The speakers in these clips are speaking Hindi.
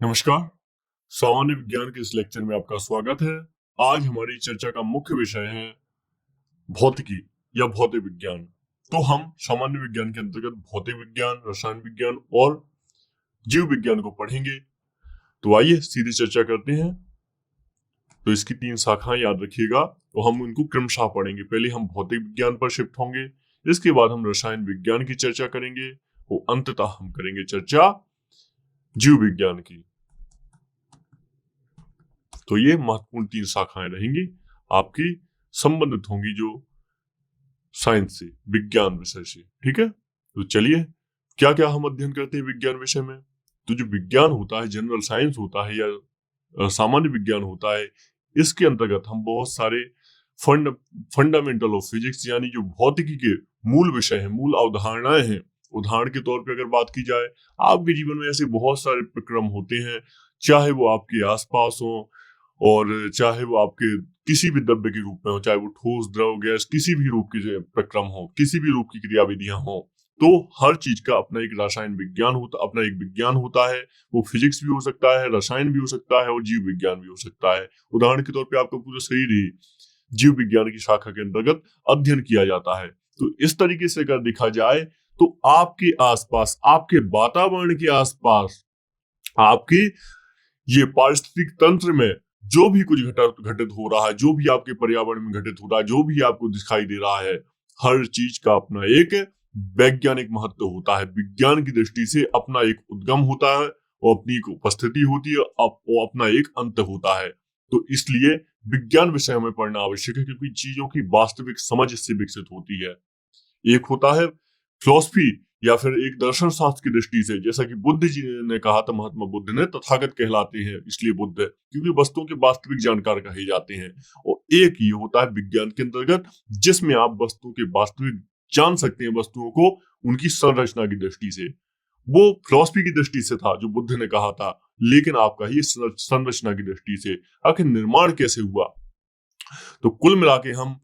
नमस्कार। सामान्य विज्ञान के इस लेक्चर में आपका स्वागत है। आज हमारी चर्चा का मुख्य विषय है भौतिकी या भौतिक विज्ञान। तो हम सामान्य विज्ञान के अंतर्गत भौतिक विज्ञान, रसायन विज्ञान और जीव विज्ञान को पढ़ेंगे। तो आइए सीधी चर्चा करते हैं। तो इसकी 3 शाखाएं याद रखिएगा, तो हम इनको क्रमशः पढ़ेंगे। पहले हम भौतिक विज्ञान पर शिफ्ट होंगे, इसके बाद हम रसायन विज्ञान की चर्चा करेंगे और अंततः हम करेंगे चर्चा जीव विज्ञान की। तो ये महत्वपूर्ण 3 शाखाएं रहेंगी, आपकी संबंधित होंगी जो साइंस से, विज्ञान विषय से। ठीक है, तो चलिए क्या क्या हम अध्ययन करते हैं विज्ञान विषय में। तो जो विज्ञान होता है, जनरल साइंस होता है या सामान्य विज्ञान होता है, इसके अंतर्गत हम बहुत सारे फंडामेंटल ऑफ फिजिक्स यानी जो भौतिकी के मूल विषय हैं, मूल अवधारणाएं हैं। उदाहरण के तौर पे अगर बात की जाए, आपके जीवन में ऐसे बहुत सारे प्रक्रम होते हैं, चाहे वो आपके आसपास हो और चाहे वो आपके किसी भी द्रव्य के रूप में हो, चाहे वो ठोस, द्रव, गैस, किसी भी रूप के जो प्रक्रम हो, किसी भी रूप की क्रियाविधियां हो, तो हर चीज का अपना एक रासायन विज्ञान होता, अपना एक विज्ञान होता है। वो फिजिक्स भी हो सकता है, रसायन भी हो सकता है और जीव विज्ञान भी हो सकता है। उदाहरण के तौर पे आपका पूरा शरीर ही जीव विज्ञान की शाखा के अंतर्गत अध्ययन किया जाता है। तो इस तरीके से अगर देखा जाए तो आपके आसपास, आपके वातावरण के आसपास, आपके ये पारिस्थितिक तंत्र में जो भी कुछ घटित हो रहा है, जो भी आपके पर्यावरण में घटित हो रहा है, जो भी आपको दिखाई दे रहा है, हर चीज का अपना एक वैज्ञानिक महत्व होता है। विज्ञान की दृष्टि से अपना एक उद्गम होता है और अपनी एक उपस्थिति होती है और अपना एक अंत होता है। तो इसलिए विज्ञान विषय हमें पढ़ना आवश्यक है, क्योंकि चीजों की वास्तविक समझ इससे विकसित होती है। एक होता है फिलॉसफी या फिर एक दर्शन शास्त्र की दृष्टि से, जैसा कि बुद्ध जी ने कहा था, महात्मा बुद्ध ने, तथागत कहलाते हैं इसलिए बुद्ध, क्योंकि वस्तुओं के वास्तविक जानकार कहे जाते हैं। और एक ये होता है विज्ञान के अंतर्गत, जिसमें आप वस्तुओं के वास्तविक जान सकते हैं, वस्तुओं को उनकी संरचना की दृष्टि से। वो फिलॉसफी की दृष्टि से था जो बुद्ध ने कहा था, लेकिन आपका ही संरचना की दृष्टि से, आखिर निर्माण कैसे हुआ। तो कुल मिला के हम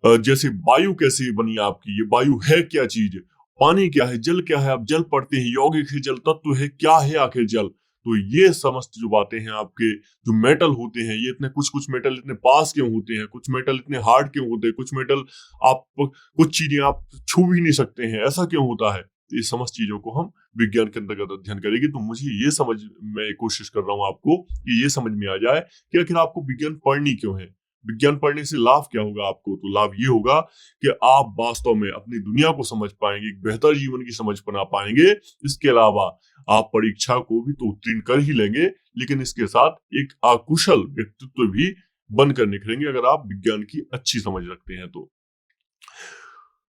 जैसे वायु कैसे बनी आपकी, ये वायु है क्या चीज, पानी क्या है, जल क्या है, आप जल पढ़ते हैं, यौगिक है, जल तत्व है, क्या है आखिर जल। तो ये समस्त जो बातें हैं, आपके जो मेटल होते हैं, ये इतने कुछ मेटल इतने पास क्यों होते हैं, कुछ मेटल इतने हार्ड क्यों होते हैं, कुछ मेटल आप, कुछ चीजें आप छू भी नहीं सकते हैं, ऐसा क्यों होता है। तो ये समस्त चीजों को हम विज्ञान के अंतर्गत अध्ययन करेंगे। तो मुझे ये समझ, मैं कोशिश कर रहा हूँ आपको कि ये समझ में आ जाए कि आखिर आपको विज्ञान पढ़नी क्यों है। विज्ञान पढ़ने से लाभ क्या होगा आपको। तो लाभ ये होगा कि आप वास्तव में अपनी दुनिया को समझ पाएंगे, एक बेहतर जीवन की समझ बना पाएंगे। इसके अलावा आप परीक्षा को भी तो उत्तीर्ण कर ही लेंगे, लेकिन इसके साथ एक अकुशल व्यक्तित्व भी बनकर निखरेंगे, अगर आप विज्ञान की अच्छी समझ रखते हैं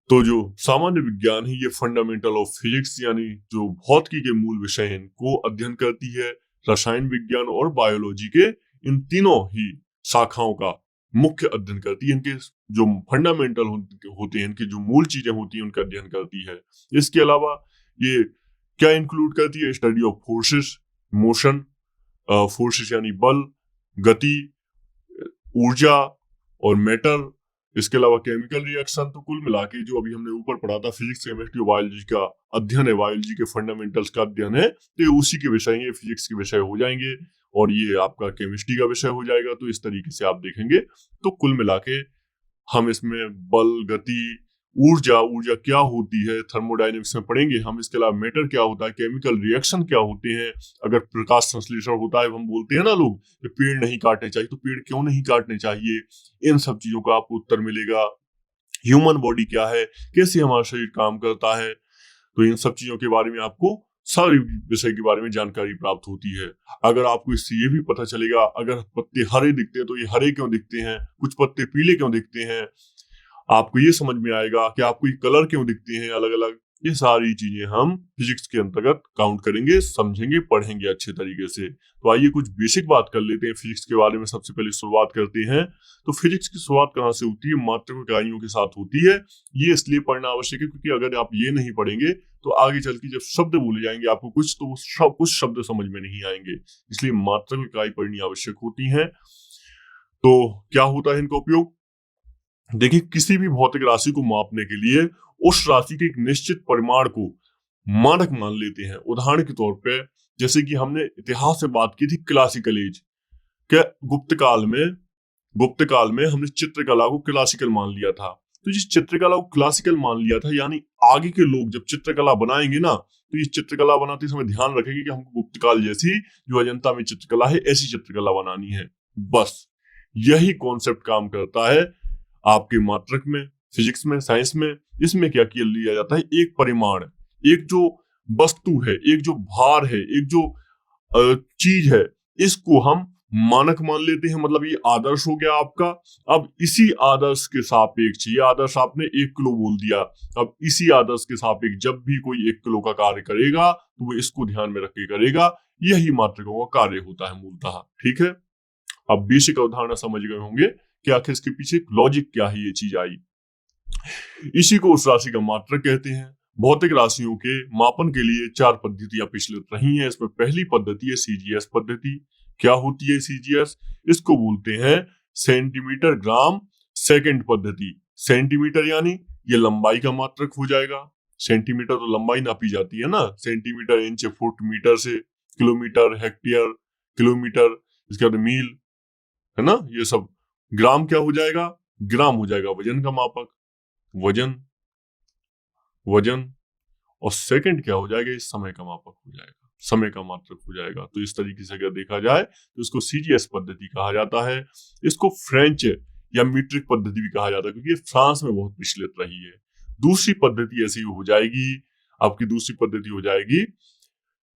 तो जो सामान्य विज्ञान है, ये फंडामेंटल ऑफ फिजिक्स यानी जो भौतिकी के मूल विषय हैं, इनको अध्ययन करती है। रसायन विज्ञान और बायोलॉजी के इन तीनों ही शाखाओं का मुख्य अध्ययन करती है। इनके जो फंडामेंटल होते हैं, इनके जो मूल चीजें होती हैं, उनका अध्ययन करती है। इसके अलावा ये क्या इंक्लूड करती है, study of forces, motion, forces यानी बल, गति, ऊर्जा और मैटर, इसके अलावा केमिकल रिएक्शन। तो कुल मिला के जो अभी हमने ऊपर पढ़ा था, फिजिक्स, केमिस्ट्री, बायोलॉजी का अध्ययन है, बायोलॉजी के फंडामेंटल्स का अध्ययन है, तो ये उसी के विषय, ये फिजिक्स के विषय हो जाएंगे और ये आपका केमिस्ट्री का विषय हो जाएगा। तो इस तरीके से आप देखेंगे। तो कुल मिला के हम इसमें बल, गति, ऊर्जा क्या होती है, थर्मोडायनेमिक्स में पढ़ेंगे हम। इसके अलावा मैटर क्या होता है, केमिकल रिएक्शन क्या होते हैं, अगर प्रकाश संश्लेषण होता है, हम बोलते हैं ना लोग कि पेड़ नहीं काटने चाहिए, तो पेड़ क्यों नहीं काटने चाहिए, इन सब चीजों का आपको उत्तर मिलेगा। ह्यूमन बॉडी क्या है, कैसे हमारा शरीर काम करता है, तो इन सब चीजों के बारे में आपको सारे विषय के बारे में जानकारी प्राप्त होती है। अगर आपको इससे ये भी पता चलेगा, अगर पत्ते हरे दिखते हैं तो ये हरे क्यों दिखते हैं, कुछ पत्ते पीले क्यों दिखते हैं, आपको ये समझ में आएगा कि आपको ये कलर क्यों दिखते हैं अलग अलग। ये सारी चीजें हम फिजिक्स के अंतर्गत काउंट करेंगे, समझेंगे, पढ़ेंगे अच्छे तरीके से। तो आइए कुछ बेसिक बात कर लेते हैं फिजिक्स के बारे में। सबसे पहले शुरुआत करते हैं। तो फिजिक्स की शुरुआत कहाँ से होती है, मात्रक इकाइयों के साथ होती है। ये इसलिए पढ़ना आवश्यक है क्योंकि अगर आप ये नहीं पढ़ेंगे तो आगे चल के जब शब्द बोले जाएंगे आपको कुछ, तो कुछ शब्द समझ में नहीं आएंगे। इसलिए मात्रक इकाई पढ़नी आवश्यक होती है। तो क्या होता है इनका उपयोग, देखिए किसी भी भौतिक राशि को मापने के लिए उस राशि के एक निश्चित परिमाण को मानक मान लेते हैं। उदाहरण के तौर पे जैसे कि हमने इतिहास से बात की थी, क्लासिकल एज के गुप्त काल में हमने चित्रकला को क्लासिकल मान लिया था। तो जिस चित्रकला को क्लासिकल मान लिया था, यानी आगे के लोग जब चित्रकला बनाएंगे ना, तो ये चित्रकला बनाते समय ध्यान रखेंगे कि हमको गुप्त काल जैसी जो अजंता में चित्रकला है ऐसी चित्रकला बनानी है। बस यही कॉन्सेप्ट काम करता है आपके मात्रक में, फिजिक्स में, साइंस में। इसमें क्या किया लिया जाता है, एक परिमाण, एक जो वस्तु है, एक जो भार है, एक जो चीज है, इसको हम मानक मान लेते हैं, मतलब ये आदर्श हो गया आपका। अब इसी आदर्श के सापेक्ष, ये आदर्श आपने 1 किलो बोल दिया, अब इसी आदर्श के सापेक्ष जब भी कोई 1 किलो का कार्य करेगा तो वो इसको ध्यान में रख के करेगा। यही मात्रकों का कार्य होता है मूलतः। ठीक है, अब बेसिक अवधारणा समझ गए होंगे कि आखिर इसके पीछे लॉजिक क्या है, ये चीज आई। इसी को उस राशि का मात्रक कहते हैं। भौतिक राशियों के मापन के लिए 4 पद्धतियां प्रचलित रही हैं। इसमें पहली पद्धति है सीजीएस पद्धति। क्या होती है सीजीएस? इसको बोलते हैं सेंटीमीटर ग्राम सेकंड पद्धति। सेंटीमीटर यानी ये लंबाई का मात्रक हो जाएगा। सेंटीमीटर तो लंबाई नापी जाती है ना, सेंटीमीटर, इंच, फुट, मीटर से किलोमीटर, हेक्टेयर, किलोमीटर, इसके बाद मील, है ना, ये सब। ग्राम क्या हो जाएगा? ग्राम हो जाएगा वजन का मापक, वजन। और सेकंड क्या हो जाएगा? इस समय का मापक हो जाएगा, समय का मात्रक हो जाएगा। तो इस तरीके से अगर देखा जाए तो इसको सीजीएस पद्धति कहा जाता है। इसको फ्रेंच या मीट्रिक पद्धति भी कहा जाता है, क्योंकि ये फ्रांस में बहुत प्रचलित रही है। दूसरी पद्धति ऐसी हो जाएगी, आपकी दूसरी पद्धति हो जाएगी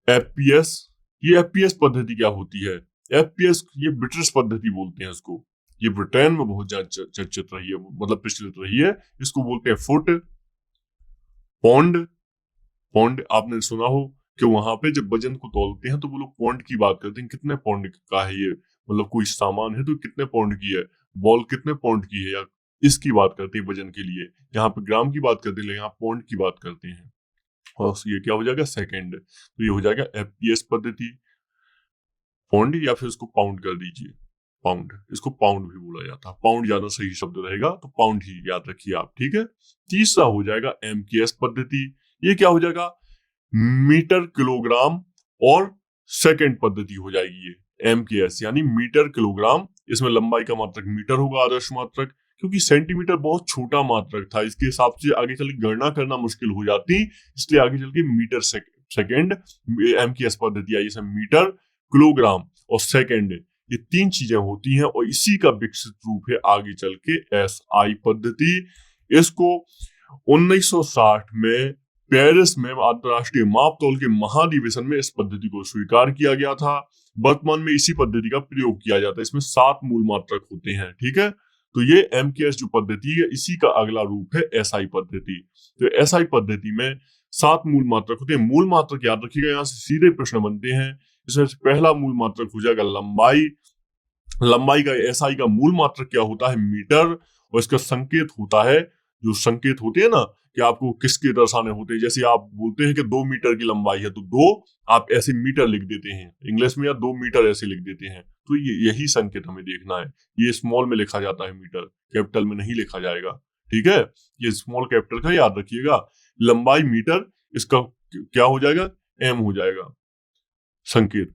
एफपीएस। ये एफपीएस पद्धति क्या होती है? एफपीएस ये ब्रिटिश पद्धति बोलते हैं इसको। ये ब्रिटेन में बहुत ज्यादा चर्चित रही है, मतलब प्रचलित रही है। इसको बोलते हैं फुट, पौंड। आपने सुना हो कि वहां पे जब वजन को तौलते हैं तो वो लोग पौंड की बात करते हैं, कितने पौंड का है ये, मतलब कोई सामान है तो कितने पौंड की है, बॉल कितने पौंड की है, या इसकी बात करते हैं वजन के लिए। यहाँ पे ग्राम की बात करते हैं, यहाँ पौंड की बात करते हैं। और ये क्या हो जाएगा? सेकंड। तो ये हो जाएगा एफपीएस पद्धति। पौंड, या फिर इसको पाउंड कर दीजिए, पाउंड। इसको पाउंड भी बोला जाता है, पाउंड ज्यादा सही शब्द रहेगा, तो पाउंड ही याद रखिए आप। ठीक है, तीसरा हो जाएगा एमकेएस पद्धति। ये क्या हो जाएगा? मीटर, किलोग्राम और सेकंड पद्धति हो जाएगी ये एमकेएस, यानी मीटर, किलोग्राम। इसमें लंबाई का मात्रक मीटर होगा, आदर्श मात्रक, क्योंकि सेंटीमीटर बहुत छोटा मात्रक था, इसके हिसाब से आगे चल के गणना करना मुश्किल हो जाती, इसलिए आगे चल के मीटर, सेकंड एमकेएस पद्धति आई। इसमें मीटर, किलोग्राम और सेकंड, ये 3 चीजें होती हैं, और इसी का विकसित रूप है आगे चल के एसआई पद्धति। इसको 1960 में पेरिस में अंतरराष्ट्रीय मापतौल के महाधिवेशन में इस पद्धति को स्वीकार किया गया था। वर्तमान में इसी पद्धति का प्रयोग किया जाता है। इसमें 7 मूल मात्रक होते हैं। ठीक है, तो ये एमकेएस जो पद्धति है, इसी का अगला रूप है एसआई पद्धति। तो एसआई पद्धति में 7 मूल मात्रक होते हैं। मूल मात्रक याद रखिएगा, यहाँ से सीधे प्रश्न बनते हैं। इसमें पहला मूल मात्रक हो जाएगा लंबाई। लंबाई का, एसआई का मूल मात्रक क्या होता है? मीटर। और इसका संकेत होता है, जो संकेत होते हैं ना कि आपको किसके दर्शाने होते हैं, जैसे आप बोलते हैं कि 2 मीटर की लंबाई है, तो 2 आप ऐसे मीटर लिख देते हैं इंग्लिश में, या 2 मीटर ऐसे लिख देते हैं। तो यही संकेत हमें देखना है। ये स्मॉल में लिखा जाता है मीटर, कैपिटल में नहीं लिखा जाएगा। ठीक है, ये स्मॉल कैपिटल का याद रखिएगा। लंबाई मीटर, इसका क्या हो जाएगा? एम हो जाएगा संकेत।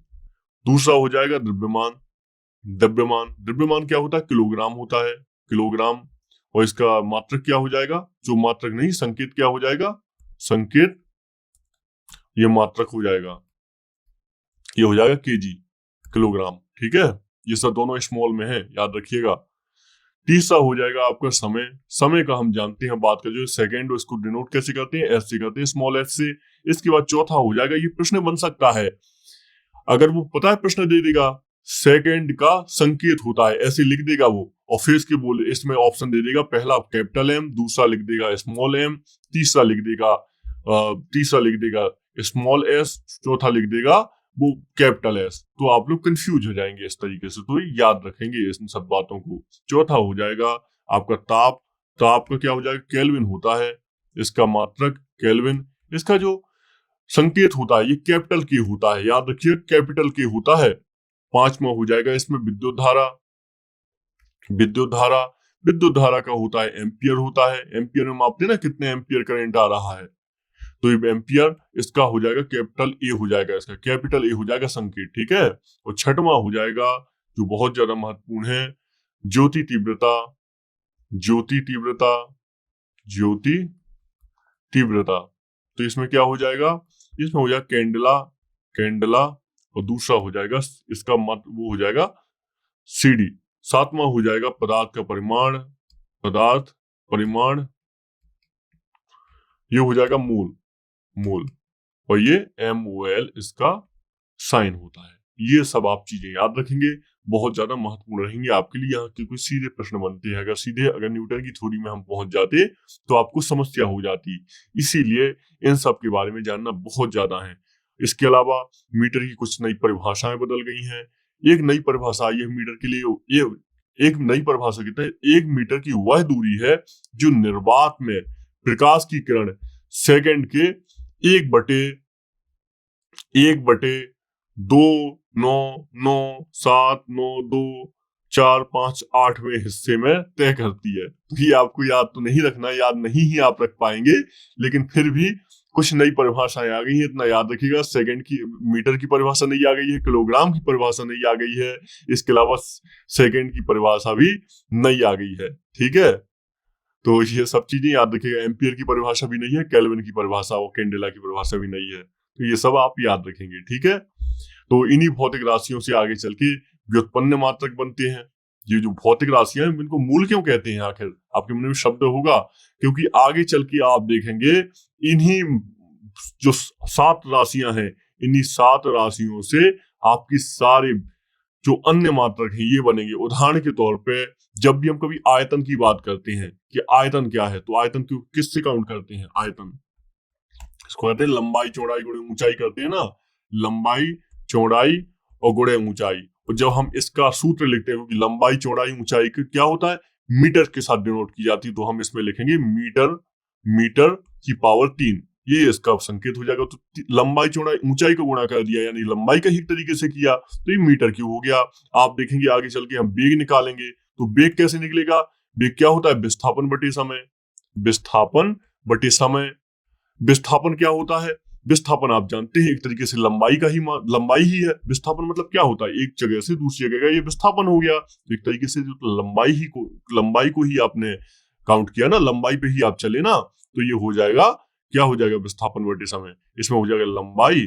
दूसरा हो जाएगा द्रव्यमान। द्रव्यमान क्या होता है? किलोग्राम होता है, किलोग्राम। और इसका मात्रक क्या हो जाएगा? जो मात्रक नहीं, संकेत क्या हो जाएगा? संकेत, ये मात्रक हो जाएगा, ये हो जाएगा केजी, किलोग्राम। ठीक है, ये सब दोनों स्मॉल में है, याद रखिएगा। तीसरा हो जाएगा आपका समय। समय का हम जानते हैं, बात कर जो सेकेंड, इसको डिनोट कैसे करते हैं? एस से करते हैं, स्मॉल एस से। इसके बाद चौथा हो जाएगा, ये प्रश्न बन सकता है, अगर वो पता है प्रश्न दे देगा, सेकंड का संकेत होता है, ऐसे लिख देगा वो, और फिर इसके बोले इसमें ऑप्शन दे देगा, पहला कैपिटल एम, दूसरा लिख देगा स्मॉल एम, तीसरा लिख देगा स्मॉल एस, चौथा लिख देगा वो कैपिटल एस। तो आप लोग कंफ्यूज हो जाएंगे इस तरीके से, तो याद रखेंगे इन सब बातों को। चौथा हो जाएगा आपका ताप। ताप का क्या हो जाएगा? केल्विन होता है, इसका मात्रक केल्विन। इसका जो संकेत होता है ये कैपिटल के होता है, याद रखिए कैपिटल के होता है। पांचवा हो जाएगा इसमें विद्युत धारा। विद्युत धारा का होता है एम्पियर होता है। एम्पियर में मापते हैं ना कितने एम्पियर करंट आ रहा है, तो ये एम्पियर इसका हो जाएगा कैपिटल ए हो जाएगा, इसका कैपिटल ए हो जाएगा संकेत, ठीक है। और छठवां हो जाएगा जो बहुत ज्यादा महत्वपूर्ण है, ज्योति तीव्रता। ज्योति तीव्रता, ज्योति तीव्रता, तो इसमें क्या हो जाएगा, इसमें हो जाएगा कैंडला, कैंडला, और दूसरा हो जाएगा इसका मत वो हो जाएगा सीडी। सातवां हो जाएगा पदार्थ का परिमाण, पदार्थ परिमाण, ये हो जाएगा मोल, मोल, और ये MOL इसका साइन होता है। ये सब आप चीजें याद रखेंगे, बहुत ज्यादा महत्वपूर्ण रहेंगे आपके लिए। यहाँ के कोई सीधे प्रश्न बनते हैं, अगर न्यूटन की थ्योरी में हम पहुंच जाते तो आपको समस्या हो जाती, इसीलिए इन सब के बारे में जानना बहुत ज्यादा है। इसके अलावा मीटर की कुछ नई परिभाषाएं बदल गई हैं। एक नई परिभाषा आई है मीटर के लिए, ये एक नई परिभाषा कहते हैं, 1 मीटर की वह दूरी है जो निर्वात में प्रकाश की किरण सेकंड के 1/2.99792 हिस्से में तय करती है। तो ये आपको याद तो नहीं रखना, याद नहीं ही आप रख पाएंगे, लेकिन फिर भी कुछ नई परिभाषाएं आ गई है, इतना याद रखिएगा। सेकंड की मीटर की परिभाषा नई आ गई है, किलोग्राम की परिभाषा नई आ गई है, इसके अलावा सेकंड की परिभाषा भी नई आ गई है, ठीक है। तो ये सब चीजें याद रखिएगा। एम्पियर की परिभाषा भी नहीं है, केल्विन की परिभाषा और कैंडेला की परिभाषा भी नहीं है, तो ये सब आप याद रखेंगे, ठीक है। तो इन्हीं भौतिक राशियों से आगे चल के व्युत्पन्न मात्रक बनते हैं। ये जो भौतिक राशियां हैं इनको मूल क्यों कहते हैं, आखिर आपके मन में शब्द होगा, क्योंकि आगे चल के आप देखेंगे इन्हीं जो 7 राशियां हैं, इन्हीं 7 राशियों से आपकी सारे जो अन्य मात्रक हैं ये बनेंगे। उदाहरण के तौर पे जब भी हम कभी आयतन की बात करते हैं कि आयतन क्या है, तो आयतन को किससे काउंट करते हैं, आयतन इसको कहते हैं लंबाई चौड़ाई गुणे ऊंचाई करते हैं ना, लंबाई चौड़ाई और गुणे ऊंचाई। और जब हम इसका सूत्र लिखते हैं, क्योंकि लंबाई चौड़ाई ऊंचाई क्या होता है, मीटर के साथ डिनोट की जाती है, तो हम इसमें लिखेंगे मीटर, मीटर की पावर 3, ये इसका संकेत हो जाएगा। तो लंबाई चौड़ाई ऊंचाई को गुणा कर दिया, यानी लंबाई का ही तरीके से किया, तो ये मीटर क्यूब हो गया। आप देखेंगे आगे चल के हम बेग निकालेंगे, तो बेग कैसे निकलेगा, बेग क्या होता है, विस्थापन बटे समय, विस्थापन बटे समय। विस्थापन क्या होता है, विस्थापन आप जानते हैं एक तरीके से लंबाई ही है। विस्थापन मतलब क्या होता है, एक जगह से दूसरी जगह का ये विस्थापन हो गया। तो एक तरीके से जो लंबाई को ही आपने काउंट किया ना, लंबाई पे ही आप चले ना, तो ये हो जाएगा, क्या हो जाएगा, विस्थापन बटे समय। इसमें हो जाएगा लंबाई,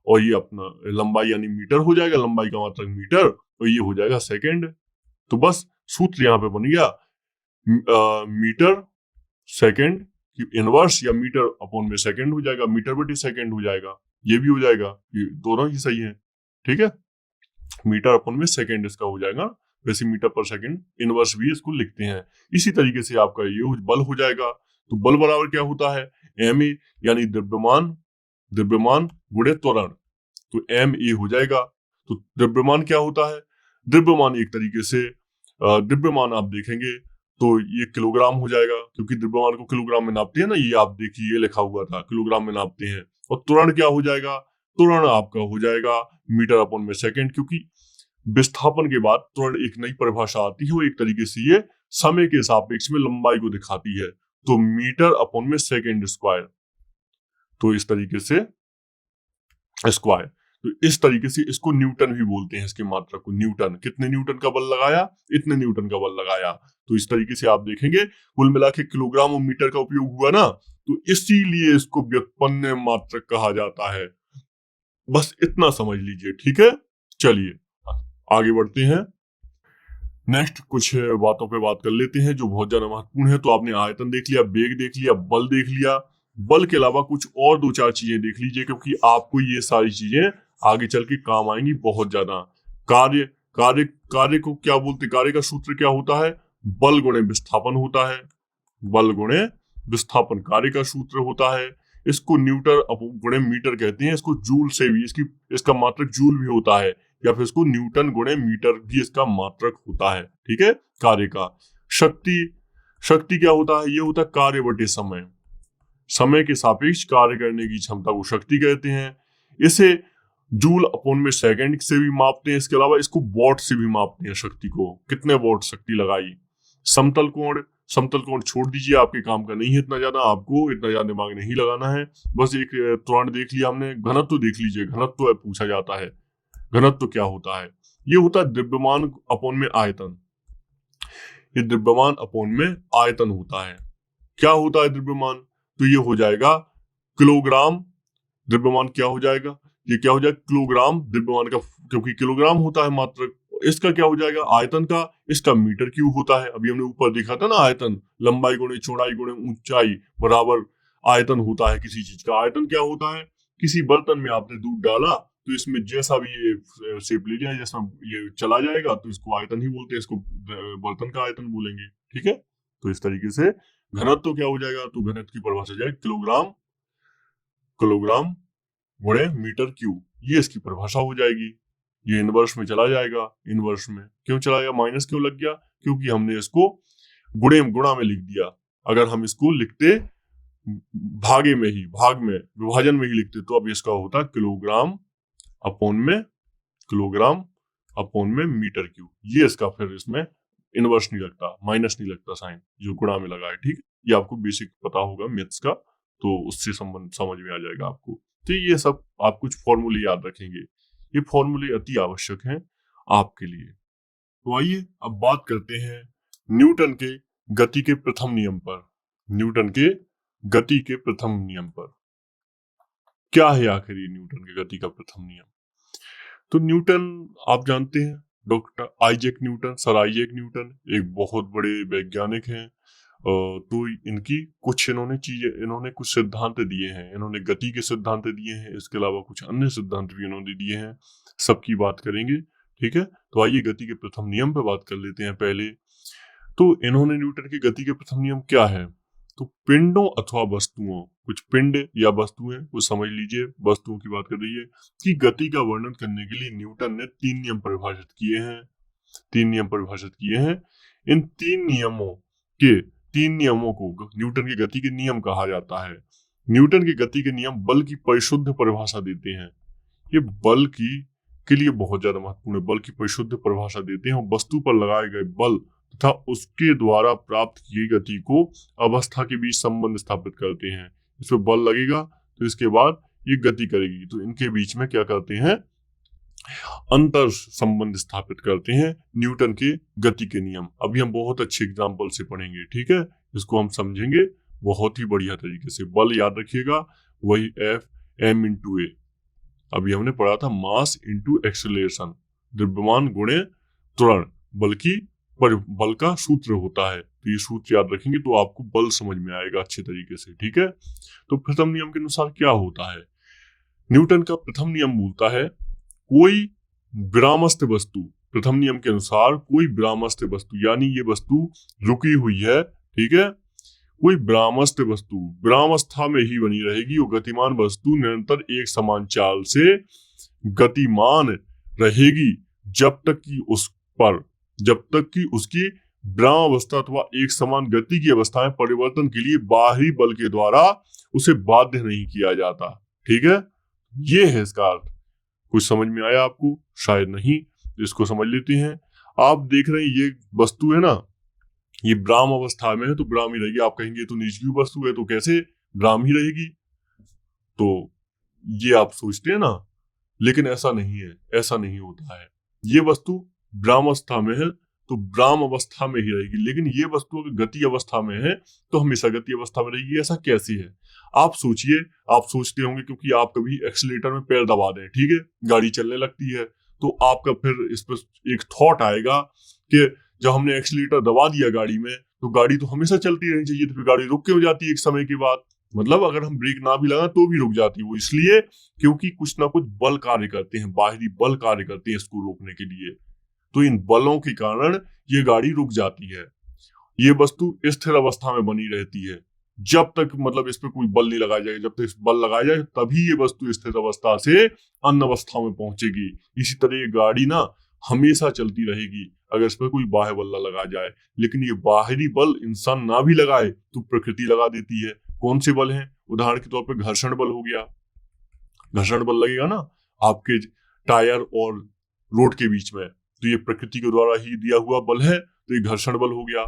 और ये अपना लंबाई यानी मीटर हो जाएगा, लंबाई का मात्रक मीटर, और ये हो जाएगा सेकंड। तो बस सूत्र यहाँ पे बन गया, मीटर सेकंड की इनवर्स या मीटर अपॉन में सेकंड हो जाएगा, मीटर बटे सेकंड हो जाएगा, ये भी हो जाएगा, ये दोनों ही सही है, ठीक है। मीटर अपॉन में सेकंड इसका हो जाएगा, वैसे मीटर पर सेकंड इनवर्स भी इसको लिखते हैं। इसी तरीके से आपका ये बल हो जाएगा। तो बल बराबर क्या होता है, ma यानी द्रव्यमान, द्रव्यमान गुणे त्वरण, तो ma हो जाएगा। तो द्रव्यमान क्या होता है, द्रव्यमान एक तरीके से द्रव्यमान आप देखेंगे तो ये किलोग्राम हो जाएगा, क्योंकि द्रव्यमान को किलोग्राम में नापते हैं ना, ये आप देखिए ये लिखा हुआ था, किलोग्राम में नापते हैं। और त्वरण क्या हो जाएगा, त्वरण आपका हो जाएगा मीटर अपॉन में सेकंड, क्योंकि विस्थापन के बाद त्वरण एक नई परिभाषा आती है, वो एक तरीके से ये समय के सापेक्ष में लंबाई को दिखाती है, तो मीटर अपॉन में सेकंड स्क्वायर, तो इस तरीके से स्क्वायर। तो इस तरीके से इसको न्यूटन भी बोलते हैं, इसके मात्रक को न्यूटन। कितने न्यूटन का बल लगाया, इतने न्यूटन का बल लगाया। तो इस तरीके से आप देखेंगे कुल मिला के किलोग्राम और मीटर का उपयोग हुआ ना, तो इसीलिए इसको व्युत्पन्न मात्रक कहा जाता है। बस इतना समझ लीजिए, ठीक है। चलिए आगे बढ़ते हैं, नेक्स्ट कुछ बातों पे बात कर लेते हैं जो बहुत ज्यादा महत्वपूर्ण है। तो आपने आयतन देख लिया, बेग देख लिया, बल देख लिया। बल के अलावा कुछ और 2-4 चीजें देख लीजिए, क्योंकि आपको ये सारी चीजें आगे चल के काम आएंगी बहुत ज्यादा। कार्य कार्य कार्य को क्या बोलते, कार्य का सूत्र क्या होता है, बल गुणे विस्थापन होता है, बल गुणे विस्थापन कार्य का सूत्र होता है। इसको न्यूटन गुणे मीटर कहते हैं, इसको जूल से भी इसका मात्रक जूल भी होता है, या फिर इसको न्यूटन गुणे मीटर भी इसका मात्रक होता है, ठीक है। कार्य का शक्ति क्या होता है, ये होता है कार्य बटे समय, समय के सापेक्ष कार्य करने की क्षमता को शक्ति कहते हैं। इसे जूल अपॉन में सेकंड से भी मापते हैं, इसके अलावा इसको वॉट से भी मापते हैं, शक्ति को कितने वॉट शक्ति लगाई। समतल कोण समतल कोण छोड़ दीजिए, आपके काम का नहीं है इतना ज्यादा, आपको इतना ज्यादा दिमाग नहीं लगाना है। बस एक त्वरण देख लिया हमने, घनत्व देख लीजिए, घनत्व पूछा जाता है। घनत्व क्या होता है? ये होता है द्रव्यमान अपॉन में आयतन। ये द्रव्यमान अपॉन में आयतन होता है। क्या होता है द्रव्यमान? तो ये हो जाएगा किलोग्राम। द्रव्यमान क्या हो जाएगा? ये क्या हो जाएगा? किलोग्राम द्रव्यमान का, क्योंकि किलोग्राम होता है मात्रक। इसका क्या हो जाएगा? आयतन का, इसका मीटर क्यूब होता है। अभी हमने ऊपर देखा था ना, आयतन लंबाई गुणे चौड़ाई गुणे ऊंचाई बराबर आयतन होता है किसी चीज का। आयतन क्या होता है? किसी बर्तन में आपने दूध डाला तो इसमें जैसा भी ये शेप ले लिया, जैसा ये चला जाएगा, तो इसको आयतन ही बोलते हैं, इसको बर्तन का आयतन बोलेंगे। ठीक है, तो इस तरीके से घनत्व क्या हो जाएगा? तो घनत्व की परिभाषा जाएगी किलोग्राम, किलोग्राम गुणे मीटर क्यूब, ये इसकी परिभाषा हो जाएगी। ये इनवर्स में चला जाएगा। इनवर्स में क्यों चला गया? माइनस क्यों लग गया? क्योंकि हमने इसको गुणा में लिख दिया। अगर हम इसको लिखते भागे में ही, भाग में, विभाजन में ही लिखते, तो अब इसका होता किलोग्राम अपॉन में, किलोग्राम अपॉन में मीटर क्यूब। ये इसका फिर इसमें इनवर्स नहीं लगता, माइनस नहीं लगता साइन, जो गुणा में लगा है। ठीक, ये आपको बेसिक पता होगा मैथ्स का, तो उससे संबंध समझ में आ जाएगा आपको। तो ये सब आप कुछ फॉर्मूले याद रखेंगे, ये फॉर्मूले अति आवश्यक हैं आपके लिए। तो आइए अब बात करते हैं न्यूटन के गति के प्रथम नियम पर। न्यूटन के गति के प्रथम नियम पर क्या है आखिर ये न्यूटन के गति का प्रथम नियम? तो न्यूटन आप जानते हैं, doctor Isaac Newton, sir Isaac Newton एक बहुत बड़े वैज्ञानिक हैं। तो इनकी कुछ इन्होंने कुछ सिद्धांत दिए हैं। इन्होंने गति के सिद्धांत दिए हैं, इसके अलावा कुछ अन्य सिद्धांत भी इन्होंने दिए हैं, सबकी बात करेंगे। ठीक है, तो आइए गति के प्रथम नियम पर बात कर लेते हैं पहले। तो इन्होंने न्यूटन की गति के प्रथम नियम क्या है? तो पिंडों अथवा वस्तुओं, कुछ पिंड या वस्तुएं, कुछ समझ लीजिए, वस्तुओं की बात कर रही है, कि गति का वर्णन करने के लिए न्यूटन ने 3 नियम परिभाषित किए हैं। 3 नियम परिभाषित किए हैं। इन 3 नियमों को न्यूटन की गति के नियम कहा जाता है। न्यूटन की गति के नियम बल की परिशुद्ध परिभाषा देते हैं। ये बल के लिए बहुत ज्यादा महत्वपूर्ण है। बल की परिशुद्ध परिभाषा देते हैं, वस्तु पर लगाए गए बल तथा उसके द्वारा प्राप्त की गति को अवस्था के बीच संबंध स्थापित करते हैं। इसमें बल लगेगा तो इसके बाद ये गति करेगी, तो इनके बीच में क्या करते हैं? अंतर संबंध स्थापित करते हैं न्यूटन के गति के नियम। अभी हम बहुत अच्छे एग्जाम्पल से पढ़ेंगे। ठीक है, इसको हम समझेंगे बहुत ही बढ़िया तरीके से। बल याद रखिएगा, वही F m/a। अभी हमने पढ़ा था मास इंटू एक्सेलरेशन, द्रव्यमान गुणे त्वरण, बल का सूत्र होता है। तो ये सूत्र याद रखेंगे तो आपको बल समझ में आएगा अच्छे तरीके से। ठीक है, तो प्रथम नियम के अनुसार क्या होता है? न्यूटन का प्रथम नियम बोलता है, कोई विरामस्थ वस्तु, प्रथम नियम के अनुसार कोई विरामस्थ वस्तु, यानी ये वस्तु रुकी हुई है, ठीक है, कोई विरामस्थ वस्तु विरावस्था में ही बनी रहेगी। वो गतिमान वस्तु निरंतर एक समान चाल से गतिमान रहेगी जब तक कि उसकी विरामावस्था अथवा एक समान गति की अवस्था में परिवर्तन के लिए बाहरी बल के द्वारा उसे बाध्य नहीं किया जाता। ठीक है, ये है इसका अर्थ। कुछ समझ में आया आपको? शायद नहीं, इसको समझ लेते हैं। आप देख रहे हैं ये वस्तु है ना, ये विराम अवस्था में है तो विराम ही रहेगी। आप कहेंगे तो निष्क्रिय वस्तु है तो कैसे विराम ही रहेगी? तो ये आप सोचते हैं ना, लेकिन ऐसा नहीं है, ऐसा नहीं होता है। ये वस्तु विराम अवस्था में है तो विराम अवस्था में ही रहेगी, लेकिन ये वस्तु अगर गति अवस्था में है तो हमेशा गति अवस्था में रहेगी। ऐसा कैसे है? आप सोचिए, आप सोचते होंगे क्योंकि आप कभी एक्सीलेटर में पैर दबा दें, ठीक है, गाड़ी चलने लगती है, तो आपका फिर इस पर एक थॉट आएगा कि जब हमने एक्सीलेटर दबा दिया गाड़ी में तो गाड़ी तो हमेशा चलती रहनी चाहिए, तो फिर गाड़ी रुक क्यों जाती है एक समय के बाद? मतलब अगर हम ब्रेक ना भी लगा तो भी रुक जाती है। वो इसलिए क्योंकि कुछ ना कुछ बल कार्य करते हैं, बाहरी बल कार्य करते हैं इसको रोकने के लिए। तो इन बलों के कारण ये गाड़ी रुक जाती है। ये वस्तु स्थिर अवस्था में बनी रहती है जब तक, मतलब इस पर कोई बल नहीं लगाया जाए। जब तक बल लगाया जाए तभी ये वस्तु स्थिर अवस्था से अन्य अवस्था में पहुंचेगी। इसी तरह ये गाड़ी ना हमेशा चलती रहेगी अगर इस पर कोई बाह्य बल ना लगा जाए। लेकिन ये बाहरी बल इंसान ना भी लगाए तो प्रकृति लगा देती है। कौन से बल हैं? उदाहरण के तौर पर घर्षण बल हो गया। घर्षण बल लगेगा ना आपके टायर और रोड के बीच में, तो ये प्रकृति के द्वारा ही दिया हुआ बल है, तो ये घर्षण बल हो गया।